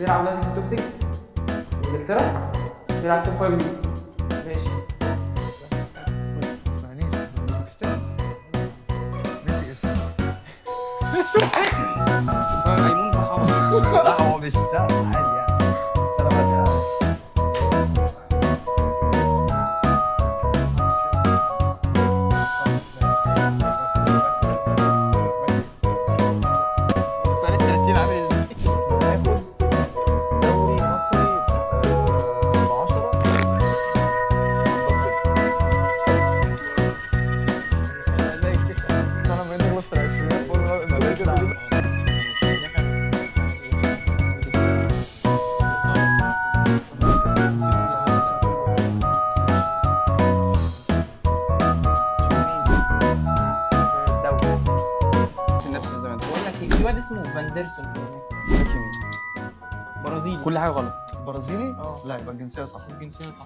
بيلعب دلوقتي في التوب 6 انجلترا، بيلعب في توب 5 ليجز. ماشي. اسمعني نسي اسمه ميمون مرحبا. لا هو مش سهل عادي يعني، بس انا بسأل. السؤال ال 30 عامل ازاي؟ هياخد دوري مصري ب10 بس انا بقيت اغلط في العشرينات فقول ما بقيت كده. نفس زمان بقول لك ايه، في واد اسمه فاندرسون برازيلي. كل حاجة غلط. برازيلي؟ اه. لا يبقى الجنسية صح. الجنسية صح.